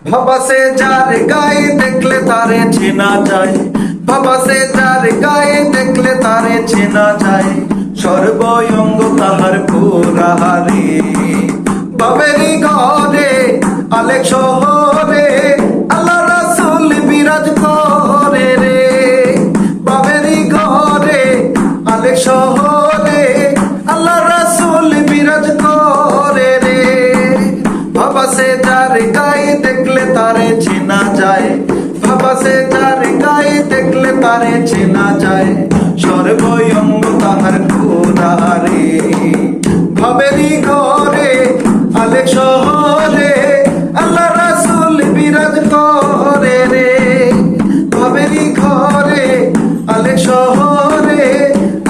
ভাবা সে যার গায়ে দেখলে তারে চেনা যায়, ভাবা সে যার গায়ে দেখলে তারে চেনা যায়, সর্বঙ্গ তাহার পুরাহারে। বাবেরি ঘরে আলেক শহরে আল্লাহ রাসূল বিরাজ করে রে। বাবেরি ঘরে আলেক শহরে আল্লাহ রাসূল বিরাজ করে রে। ভাবা সে যার গায়ে দেখলে তারে চেনা যায়, ভাবা সে যার গায়ে দেখলে তারে চেনা যায়, সর্বঙ্গ তাহার পুরাহারে। ভাবেরি ঘরে আলেক শহরে আল্লাহ রাসূল বিরাজ করে রে। ভাবেরি ঘরে আলেক শহরে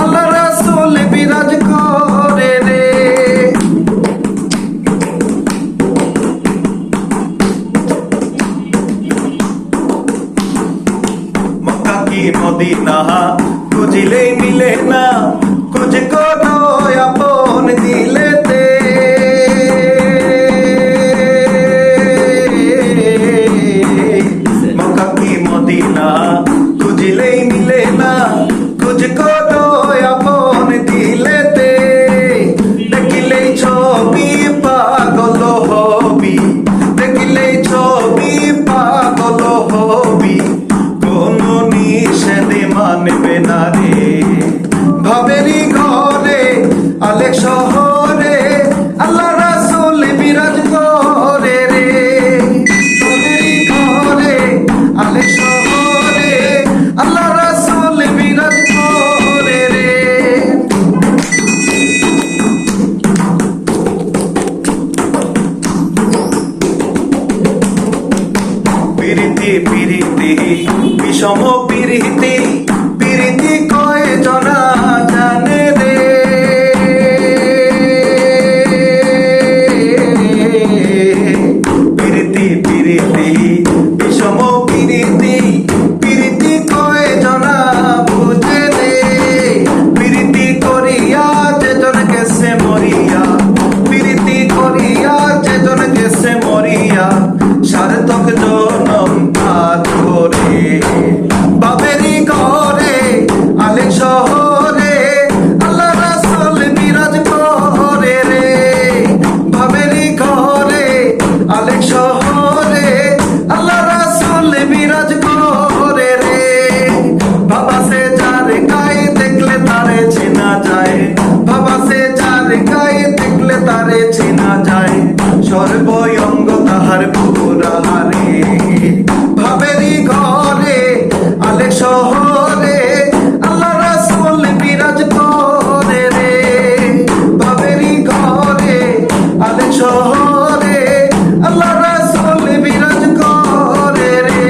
আল্লাহ রাসূল বিরাজ করে রে। মক্কা কি মদিনা খুঁজিলেই মিলে না, খুঁজ কোনো আপন দিলেতে। মক্কা কি মদিনা খুঁজিলেই মিলে না, খুঁজ কোনো আপন দিলেতে। দেখিলেই ছবি পাগল হবি, দেখিলেই ছবি পাগল হবি, কোনো নিষেধে মানবে না রে। ভাবেরি ঘরে আলেক শহরে আল্লাহ রাসূল বিরাজ করে রে। ভাবেরি ঘরে আলেক শহরে আল্লাহ রাসূল বিরাজ করে রে। পিরিতি পিরিতি বিষম পিরিতি, পিরিতি কয় জনা জানে রে। পিরিতি পিরিতি বিষম পিরিতি, পিরিতি কয় জনা বুঝে রে। পিরিতি করিয়া যেজন গেছে মরিয়া, পিরিতি করিয়া যেজন গেছে মরিয়া, সার্থক জনম পার করে। বাবেরি ঘরে আলেক শহরে আল্লাহ রাসূল বিরাজ করে রে। বাবেরি ঘরে আলেক শহরে আল্লাহ রাসূল বিরাজ করে রে। বাবা সে যার গায়ে দেখলে তারে চেনা যায়, বাবা সে যার গায়ে দেখলে তারে চেনা যায়, সর্বঙ্গ তাহার পুরাহারে। ভাবেরি ঘরে আলেক শহরে আল্লাহ রাসূল বিরাজ করে রে। ভাবেরি ঘরে আলেক শহরে আল্লাহ রাসূল বিরাজ করে রে।